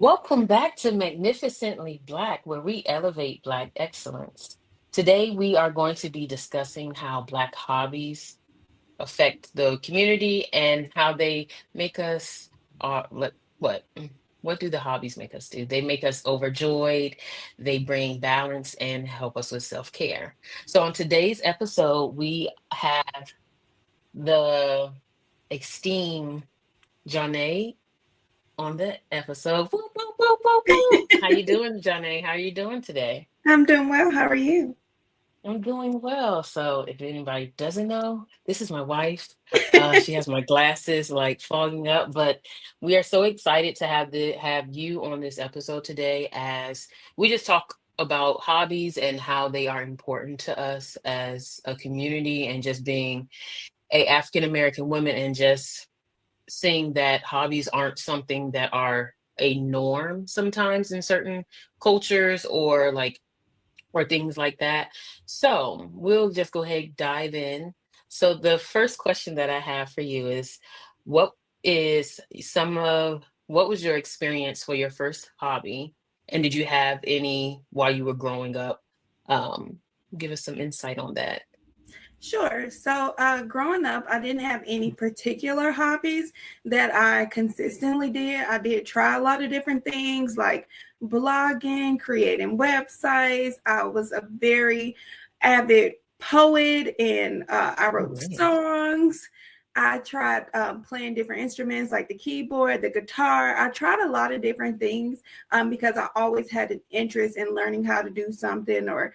Welcome back to Magnificently Black, where we elevate Black excellence. Today, we are going to be discussing how Black hobbies affect the community and how they make us, what do the hobbies make us do? They make us overjoyed, they bring balance, and help us with self care. So, on today's episode, we have the esteemed Jhone on the episode. Whoop, whoop, whoop, whoop, whoop. How you doing, Johnny? How are you doing today? I'm doing well. How are you? I'm doing well. So if anybody doesn't know, this is my wife. She has my glasses like fogging up, but we are so excited to have you on this episode today as we just talk about hobbies and how they are important to us as a community and just being a African American woman and just seeing that hobbies aren't something that are a norm sometimes in certain cultures or things like that. So we'll just go ahead and dive in. So the first question that I have for you is what is some of what was your experience for your first hobby? And did you have any while you were growing up? Um, Give us some insight on that. Sure. Growing up, I didn't have any particular hobbies that I consistently did. I did try a lot of different things like blogging, creating websites. I was a very avid poet and I Oh, wrote really? songs. I tried playing different instruments like the keyboard, the guitar. I tried a lot of different things because I always had an interest in learning how to do something or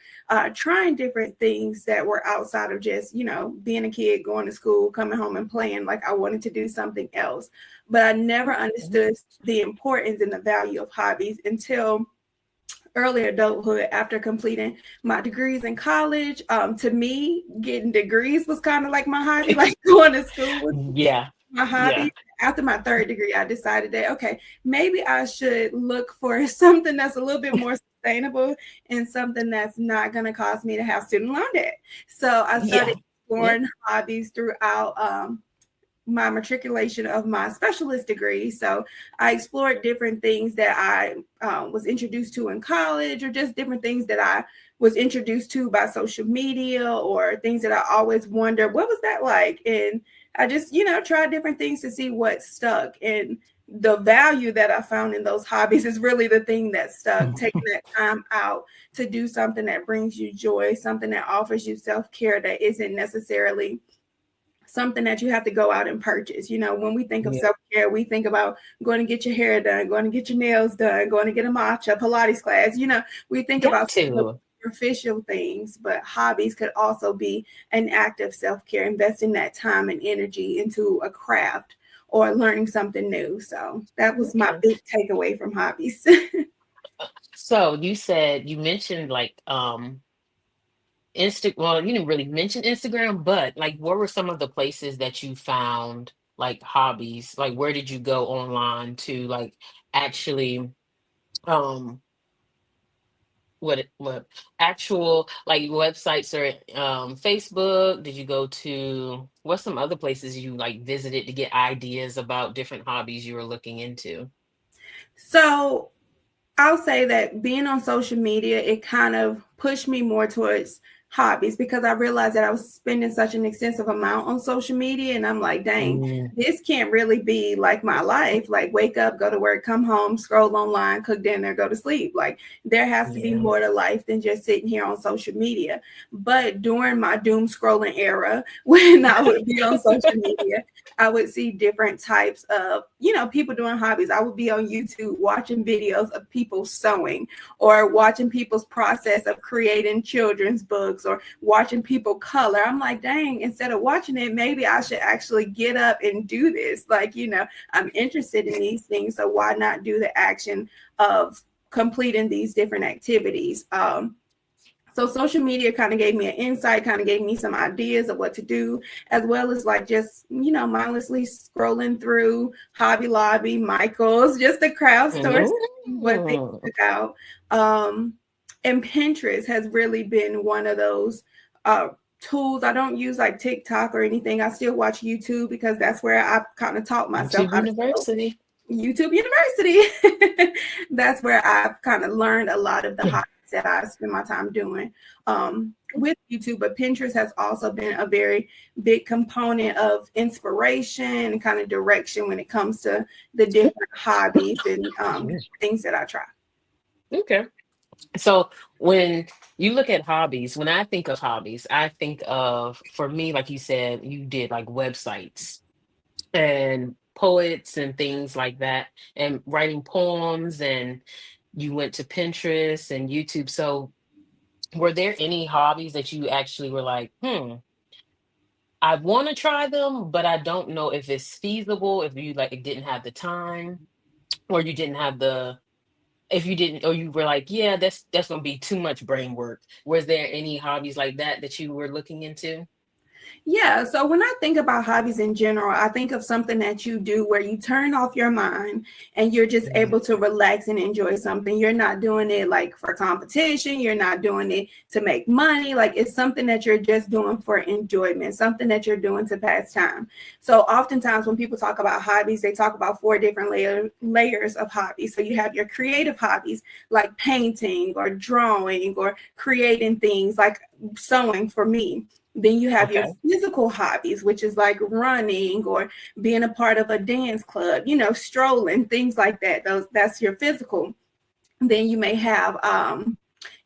trying different things that were outside of just, being a kid, going to school, coming home and playing. Like I wanted to do something else. But I never Okay. understood the importance and the value of hobbies until early adulthood after completing my degrees in college. To me, getting degrees was kind of like my hobby, like going to school was Yeah, my yeah. hobby. After my third degree, I decided that, okay, maybe I should look for something that's a little bit more sustainable and something that's not going to cause me to have student loan debt. So I started Yeah. Yep. exploring hobbies throughout my matriculation of my specialist degree. So I explored different things that I was introduced to in college, or just different things that I was introduced to by social media, or things that I always wondered, what was that like? And I just, tried different things to see what stuck. And the value that I found in those hobbies is really the thing that stuck. Taking that time out to do something that brings you joy, something that offers you self care that isn't necessarily something that you have to go out and purchase. When we think of Yeah. self-care, we think about going to get your hair done, going to get your nails done, going to get a matcha, Pilates class. We think Got about some of the to. superficial things, but hobbies could also be an act of self-care, investing that time and energy into a craft or learning something new. So that was my Okay. big takeaway from hobbies. So you said you mentioned well, you didn't really mention Instagram, but like what were some of the places that you found like hobbies? Like where did you go online to like actually um what actual like websites or Facebook? Did you go to what's some other places you like visited to get ideas about different hobbies you were looking into? So I'll say that being on social media, it kind of pushed me more towards hobbies because I realized that I was spending such an extensive amount on social media. And I'm like, dang, Mm, this can't really be like my life. Like, wake up, go to work, come home, scroll online, cook dinner, go to sleep. Like, there has to be yeah. more to life than just sitting here on social media. But during my doom scrolling era, when I would be on social media, I would see different types of, people doing hobbies. I would be on YouTube watching videos of people sewing or watching people's process of creating children's books or watching people color. I'm like, dang, instead of watching it, maybe I should actually get up and do this. Like, I'm interested in these things. So why not do the action of completing these different activities? So social media kind of gave me an insight, kind of gave me some ideas of what to do, as well as like just, mindlessly scrolling through Hobby Lobby, Michael's, just the craft stores, what they Mm. took out. Um, and Pinterest has really been one of those tools. I don't use like TikTok or anything. I still watch YouTube because that's where I kind of taught myself YouTube how to sew. University. YouTube University. That's where I've kind of learned a lot of the hobbies that I spend my time doing with YouTube. But Pinterest has also been a very big component of inspiration and kind of direction when it comes to the different hobbies and things that I try. Okay. So when you look at hobbies, when I think of hobbies, I think of, for me, like you said, you did like websites and poets and things like that, and writing poems, and you went to Pinterest and YouTube. So were there any hobbies that you actually were like, I want to try them, but I don't know if it's feasible, if you like didn't have the time, or you didn't have the, if you didn't, or you were like, yeah, that's gonna be too much brain work. Was there any hobbies like that that you were looking into? Yeah, so when I think about hobbies in general, I think of something that you do where you turn off your mind and you're just Mhm. able to relax and enjoy something. You're not doing it like for competition, you're not doing it to make money. Like it's something that you're just doing for enjoyment, something that you're doing to pass time. So oftentimes when people talk about hobbies, they talk about four different layers of hobbies. So you have your creative hobbies like painting or drawing or creating things like sewing for me. Then you have your Okay. physical hobbies, which is like running or being a part of a dance club, strolling, things like that. That's your physical. Then you may have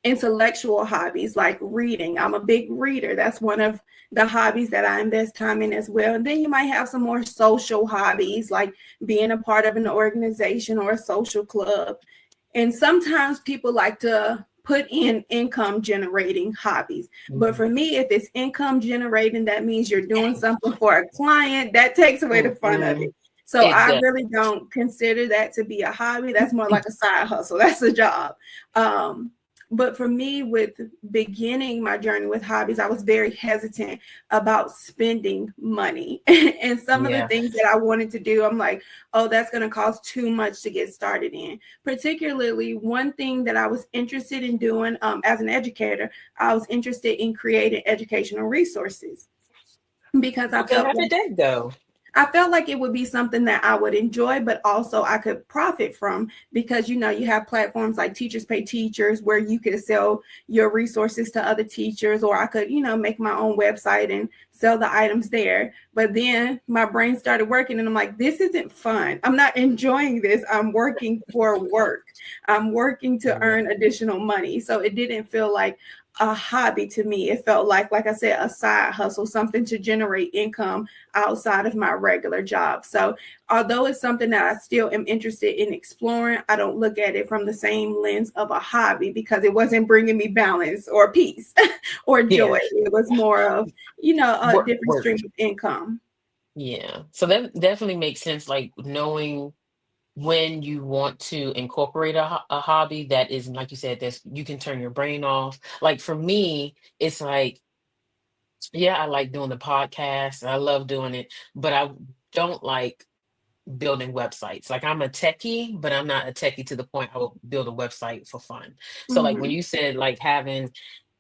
intellectual hobbies like reading. I'm a big reader. That's one of the hobbies that I invest time in as well. And then you might have some more social hobbies like being a part of an organization or a social club. And sometimes people like to put in income generating hobbies. But Mhm. for me, if it's income generating, that means you're doing something for a client. That takes away the fun of Mhm. it. So It I does. really don't consider that to be a hobby. That's more like a side hustle. That's a job. Um, but for me, with beginning my journey with hobbies, I was very hesitant about spending money. And some of the Yeah. things that I wanted to do, I'm like, oh, that's going to cost too much to get started in. Particularly, one thing that I was interested in doing as an educator, I was interested in creating educational resources because Okay. How did that go? I felt like it would be something that I would enjoy, but also I could profit from because you have platforms like Teachers Pay Teachers where you could sell your resources to other teachers, or I could, make my own website and sell the items there. But then my brain started working and I'm like, this isn't fun. I'm not enjoying this. I'm working for work. I'm working to Mhm. earn additional money. So it didn't feel like a hobby to me. It felt like I said, a side hustle, something to generate income outside of my regular job. So, although it's something that I still am interested in exploring, I don't look at it from the same lens of a hobby because it wasn't bringing me balance or peace or Yeah. joy. It was more of, a Work. different Work. stream of income. Yeah. So that definitely makes sense. Like knowing when you want to incorporate a hobby that is, like you said, this you can turn your brain off. Like for me, it's like, yeah, I like doing the podcast. I love doing it, but I don't like building websites. Like I'm a techie, but I'm not a techie to the point I will build a website for fun. So like when Mm-hmm. you said like having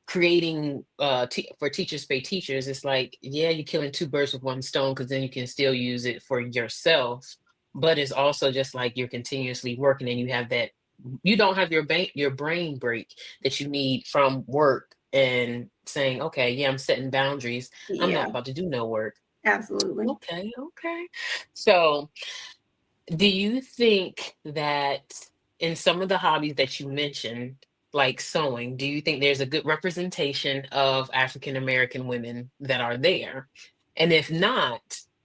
creating for teachers pay teachers, it's like, yeah, you're killing two birds with one stone because then you can still use it for yourself, but it's also just like you're continuously working and you have that, you don't have your brain break that you need from work and saying, okay, yeah, I'm setting boundaries, I'm not Yeah, about to do no work. absolutely. Okay, okay. So do you think that in some of the hobbies that you mentioned, like sewing, do you think there's a good representation of African American women that are there? And if not,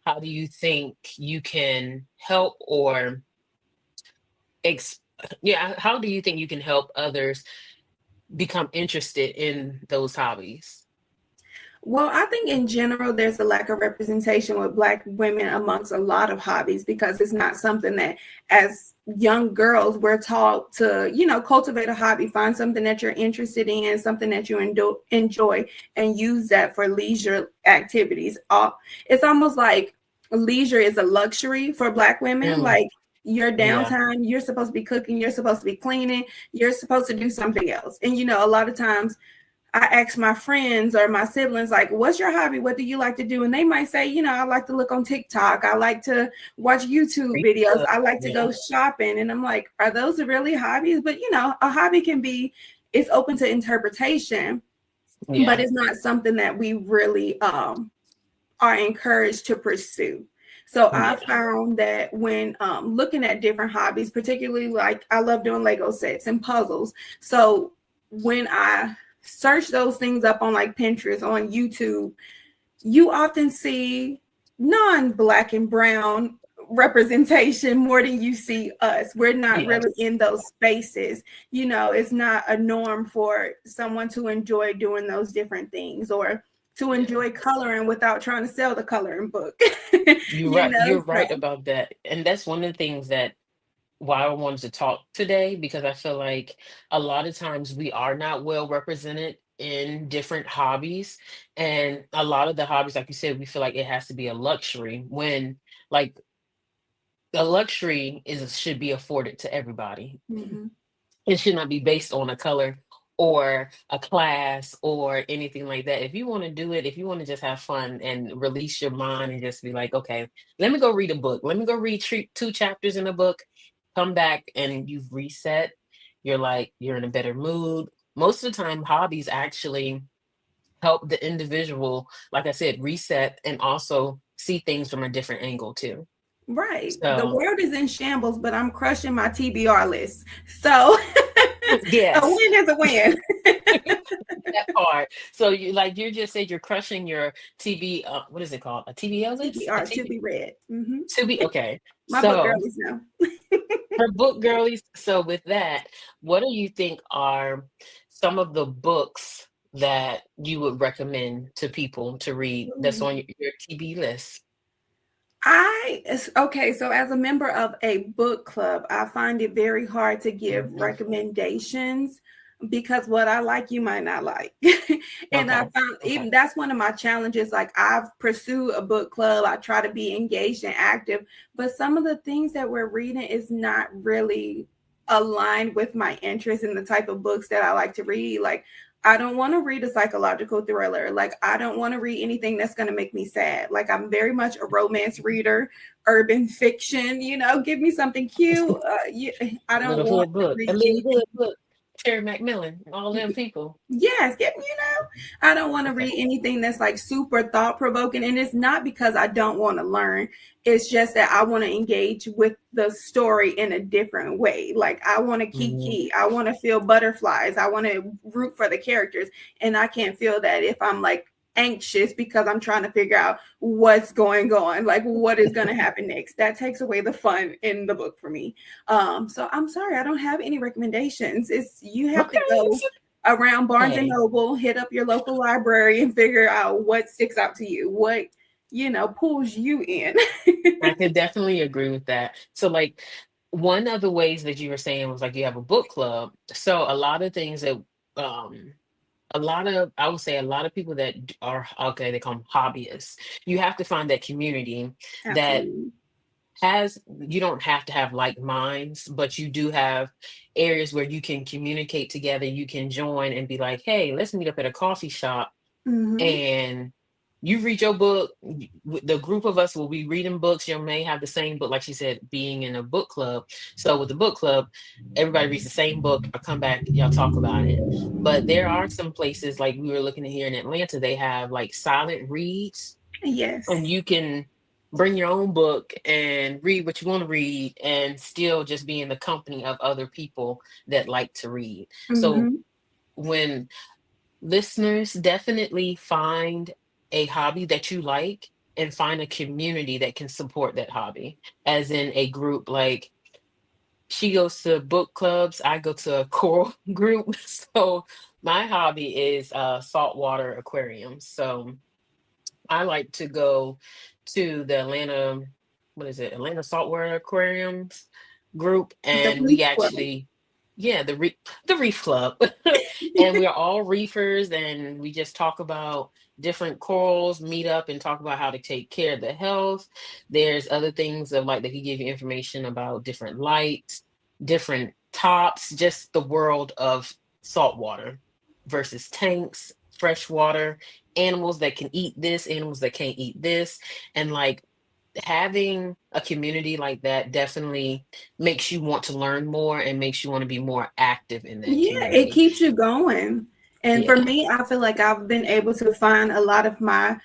how do you think you can help or ex yeah, how do you think you can help others become interested in those hobbies? Well, I think in general, there's a lack of representation with Black women amongst a lot of hobbies because it's not something that, as young girls, we're taught to, cultivate a hobby, find something that you're interested in, something that you enjoy, and use that for leisure activities. It's almost like leisure is a luxury for Black women. Mm, Like your yeah. downtime, you're supposed to be cooking, you're supposed to be cleaning, you're supposed to do something else. And, a lot of times, I ask my friends or my siblings, like, what's your hobby? What do you like to do? And they might say, I like to look on TikTok. I like to watch YouTube Read videos. books. I like to Yeah. go shopping. And I'm like, are those really hobbies? But, a hobby can be, it's open to interpretation, but Yeah. it's not something that we really are encouraged to pursue. So I Yeah. found that when looking at different hobbies, particularly like I love doing Lego sets and puzzles. So when I search those things up on like Pinterest, on YouTube, you often see non-black and brown representation more than you see us. We're not really Yes. in those spaces. It's not a norm for someone to enjoy doing those different things, or to Yeah. enjoy coloring without trying to sell the coloring book. You're right. You're So right about that. And that's one of the things that why I wanted to talk today, because I feel like a lot of times we are not well represented in different hobbies. And a lot of the hobbies, like you said, we feel like it has to be a luxury when like a luxury is should be afforded to everybody. mhm. It should not be based on a color or a class or anything like that. If you want to do it, if you want to just have fun and release your mind and just be like, okay, let me go read a book. Let me go read two chapters in a book, come back and you've reset. You're like, you're in a better mood. Most of the time, hobbies actually help the individual, like I said, reset and also see things from a different angle too. Right. The So, world is in shambles, but I'm crushing my TBR list. So a yes. win is a win. That part. So you like you just said you're crushing your TB. What is it called? A TBL list? A TBR to TB be read. to be okay. My book So girlies know. for book girlies. So with that, what do you think are some of the books that you would recommend to people to read that's on your TB list? Okay, so as a member of a book club, I find it very hard to give Mhm. recommendations because what I like, you might not like. And I Okay. found Okay. even that's one of my challenges. Like, I've pursued a book club, I try to be engaged and active, but some of the things that we're reading is not really aligned with my interest in the type of books that I like to read. Like, I don't want to read a psychological thriller. Like, I don't want to read anything that's going to make me sad. Like, I'm very much a romance reader, urban fiction. Give me something cute. I A don't little want hood to book. A read little anything. hood book. Terry McMillan. All them people. Yes, I don't want to Okay. read anything that's like super thought provoking. And it's not because I don't want to learn. It's just that I want to engage with the story in a different way. Like, I want to Mhm. kiki. I want to feel butterflies. I want to root for the characters. And I can't feel that if I'm like anxious because I'm trying to figure out what's going on, like what is going to happen next. That takes away the fun in the book for me. So I'm sorry, I don't have any recommendations. It's you have Okay. to go around Barnes and Hey. Noble, hit up your local library and figure out what sticks out to you, what pulls you in. I could definitely agree with that. So, like, one of the ways that you were saying was like you have a book club. So, a lot of things that, um, I would say a lot of people that are, okay, they call them hobbyists. You have to find that community that Absolutely. you don't have to have like minds, but you do have areas where you can communicate together. You can join and be like, hey, let's meet up at a coffee shop Mm-hmm. and you read your book. The group of us will be reading books. You may have the same book, like she said, being in a book club. So with the book club, everybody reads the same book or come back, y'all talk about it. But there are some places like we were looking at here in Atlanta, they have like silent reads and Yes. you can bring your own book and read what you want to read and still just be in the company of other people that like to read. So Mm-hmm. when listeners definitely find a hobby that you like and find a community that can support that hobby, as in a group like she goes to book clubs, I go to a choral group. So my hobby is saltwater aquariums. So I like to go to the Atlanta, what is it, Atlanta Saltwater Aquariums group, The and we Reef Club. actually, yeah, the Reef Club, and we're all reefers, and we just talk about different corals, meet up, and talk about how to take care of the health. There's other things of like they can give you information about different lights, different tops, just the world of saltwater. versus tanks, freshwater, animals that can eat this, animals that can't eat this. And like having a community like that definitely makes you want to learn more and makes you want to be more active in that Yeah, it community. keeps you going. And for Yeah. me, I feel like I've been able to find a lot of my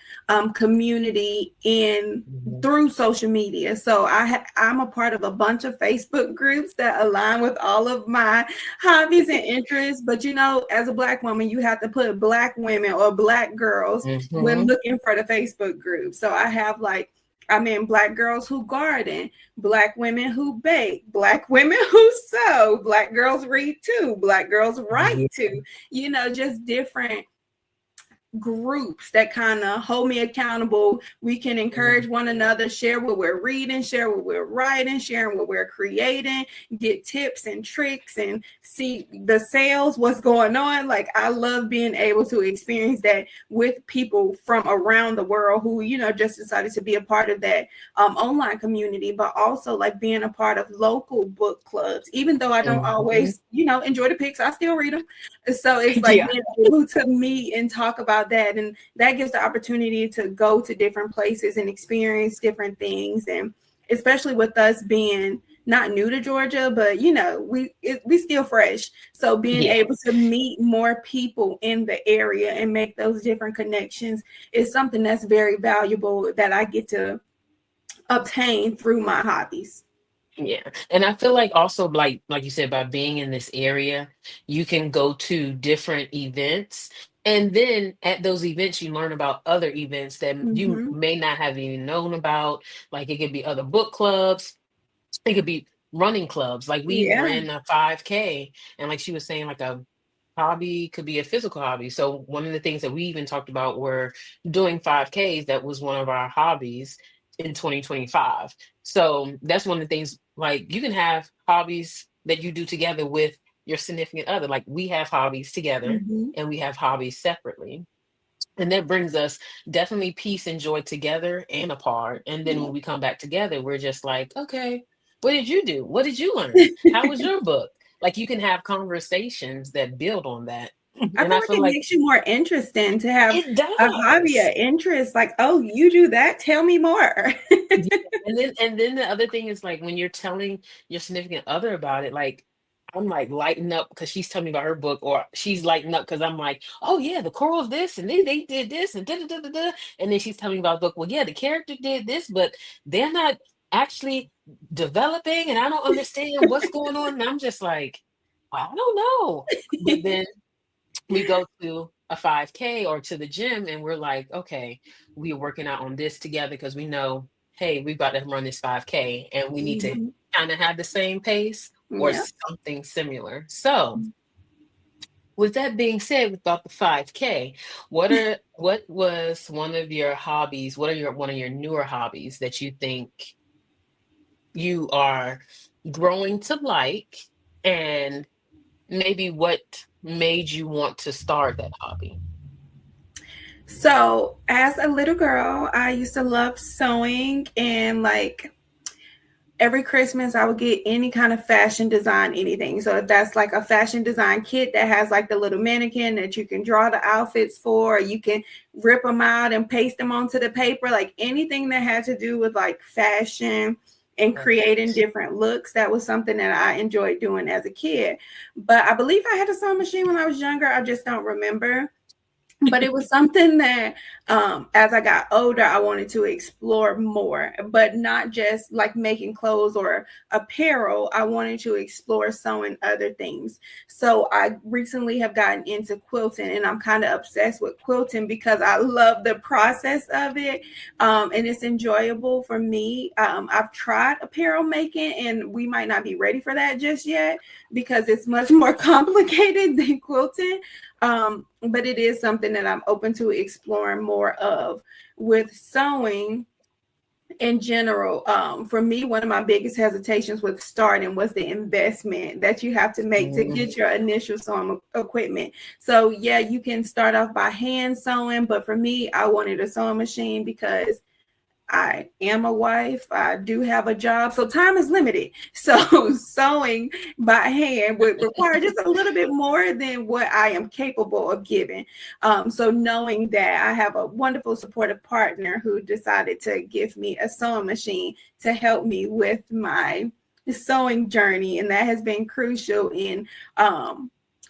community in Mhm. through social media. So I'm a part of a bunch of Facebook groups that align with all of my hobbies and interests. But you know, as a Black woman, you have to put Black women or Black girls when Mhm. looking for the Facebook group. So I have like I'm in Black girls who garden, Black women who bake, Black women who sew, Black girls read too, Black girls write Yeah. too, you know, just different groups that kind of hold me accountable. We can encourage one another, share what we're reading, share what we're writing, sharing what we're creating, get tips and tricks and see the sales, what's going on. Like I love being able to experience that with people from around the world who, you know, just decided to be a part of that online community, but also like being a part of local book clubs. Even though I don't Mhm. always, you know, enjoy the picks, I still read them. So it's like Yeah. being able to meet and talk about that. And that gives the opportunity to go to different places and experience different things. And especially with us being not new to Georgia, but you know, we still fresh. So being Yeah. able to meet more people in the area and make those different connections is something that's very valuable that I get to obtain through my hobbies. Yeah. And I feel like also like you said, by being in this area, you can go to different events. And then at those events, you learn about other events that you Mm-hmm. may not have even known about. Like it could be other book clubs, it could be running clubs. Like we Yeah. ran a 5K, and like she was saying, like a hobby could be a physical hobby. So one of the things that we even talked about were doing 5Ks. That was one of our hobbies in 2025. So that's one of the things, like you can have hobbies that you do together with your significant other. Like we have hobbies together Mm-hmm. and we have hobbies separately. And that brings us definitely peace and joy together and apart. And then when we come back together, we're just like, okay, what did you do? What did you learn? How was your book? Like you can have conversations that build on that. I And feel I like feel it like makes you more interesting to have it a hobby, does. an interest. Like, oh, you do that? Tell me more. Yeah. And then the other thing is like when you're telling your significant other about it, like I'm like lighting up because she's telling me about her book, or she's lighting up because I'm like, oh yeah, the coral of this, and they did this, and da da da da da. And then she's telling me about the book. Well, yeah, the character did this, but they're not actually developing, and I don't understand what's going on. And I'm just like, well, I don't know. But then we go to a 5K or to the gym and we're like, okay, we're working out on this together because we know, hey, we about to run this 5K and we need to Mhm. kind of have the same pace or Yeah. something similar. So, with that being said, about the 5K, what was one of your hobbies? What are your one of your newer hobbies that you think you are growing to like, and maybe what made you want to start that hobby? So, as a little girl, I used to love sewing and like every Christmas I would get any kind of fashion design anything. So if that's like a fashion design kit that has like the little mannequin that you can draw the outfits for, you can rip them out and paste them onto the paper, like anything that had to do with like fashion and creating Perfect. different looks, that was something that I enjoyed doing as a kid. But I believe I had a sewing machine when I was younger. I just don't remember, but it was something that as I got older I wanted to explore more, but not just like making clothes or apparel. I wanted to explore sewing other things. So I recently have gotten into quilting, and I'm kind of obsessed with quilting because I love the process of it, and it's enjoyable for me. I've tried apparel making, and we might not be ready for that just yet because it's much more complicated than quilting, but it is something that I'm open to exploring more of. With sewing in general, for me, one of my biggest hesitations with starting was the investment that you have to make to Mm, get your initial sewing equipment. So yeah, you can start off by hand sewing, but for me, I wanted a sewing machine because I am a wife. I do have a job. So time is limited. So sewing by hand would require just a little bit more than what I am capable of giving. So knowing that I have a wonderful supportive partner who decided to give me a sewing machine to help me with my sewing journey, and that has been crucial in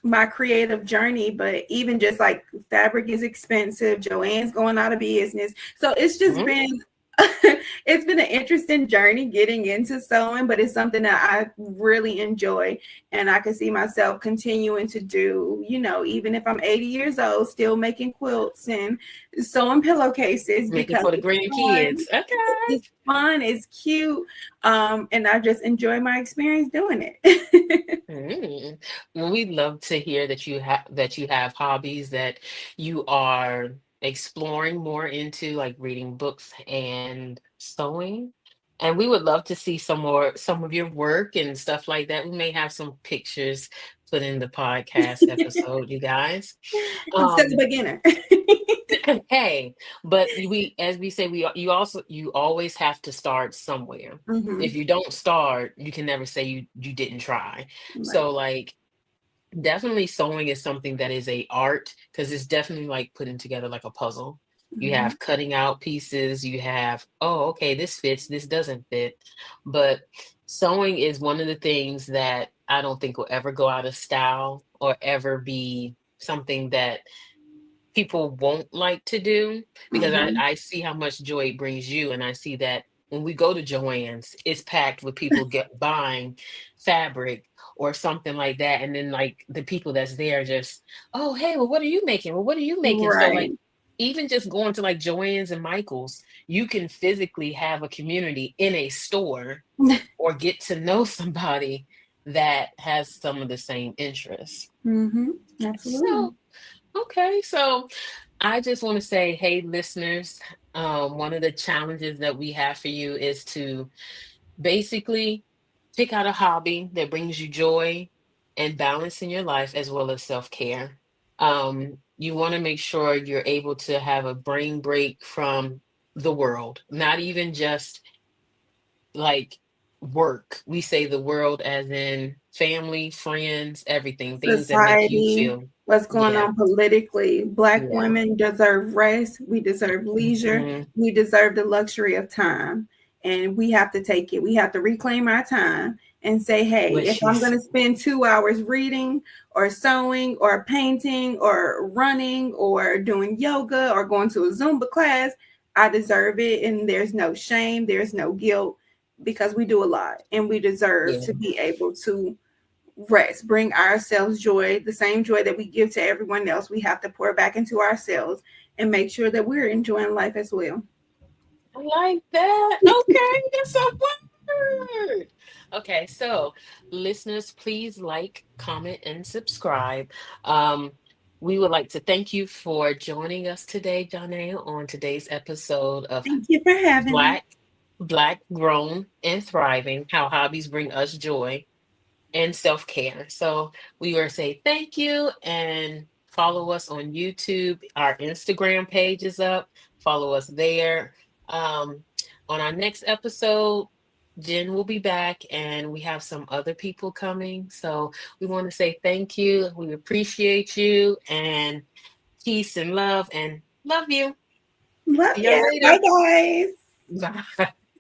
my creative journey. But even just like fabric is expensive, Joanne's going out of business, so it's just Mhm. been it's been an interesting journey getting into sewing, but it's something that I really enjoy, and I can see myself continuing to do, even if I'm 80 years old, still making quilts and sewing pillowcases Making because for the it's fun. grandkids. Okay. It's fun, it's cute, and I just enjoy my experience doing it. Mm. Well, we'd love to hear that you have hobbies that you are exploring more into, like reading books and sewing. And we would love to see some of your work and stuff like that. We may have some pictures put in the podcast episode, you guys. I'm still a Um, beginner. hey, but as we say, you always have to start somewhere. Hmm. If you don't start, you can never say you didn't try. Right. So like definitely sewing is something that is a art because it's definitely like putting together like a puzzle. You Hmm. have cutting out pieces, you have, oh, okay, this fits, this doesn't fit. But sewing is one of the things that I don't think will ever go out of style or ever be something that people won't like to do because Hmm. I see how much joy it brings you. And I see that when we go to Joann's, it's packed with people buying fabric or something like that. And then like the people that's there just, oh, hey, well, what are you making? Well, what are you making? So like Right. even just going to like Joann's and Michael's, you can physically have a community in a store or get to know somebody that has some of the same interests. Hmm. Absolutely. So, okay. So I just want to say, hey, listeners, one of the challenges that we have for you is to basically pick out a hobby that brings you joy and balance in your life as well as self care. You want to make sure you're able to have a brain break from the world, not even just like work. We say the world as in family, friends, everything, things that make you Society, feel, what's going yeah, on politically. Black yeah. women deserve rest. We deserve leisure. Mhm. We deserve the luxury of time. And we have to take it. We have to reclaim our time and say, hey, What if she I'm going said. to spend 2 hours reading or sewing or painting or running or doing yoga or going to a Zumba class, I deserve it. And there's no shame, there's no guilt because we do a lot and we deserve Yeah. to be able to rest, bring ourselves joy, the same joy that we give to everyone else. We have to pour back into ourselves and make sure that we're enjoying life as well. I like that. Okay, that's a word. Okay, so listeners, please like, comment, and subscribe. Um, we would like to thank you for joining us today, Jhone, on today's episode of Thank you for having me. Black, Black Grown and Thriving: How Hobbies Bring Us Joy and self-care. So we were say thank you and follow us on YouTube. Our Instagram page is up. Follow us there. Um, on our next episode, Jen will be back and we have some other people coming. So we want to say thank you. We appreciate you and peace and love you. Love See y'all you. Bye, later. guys. Bye.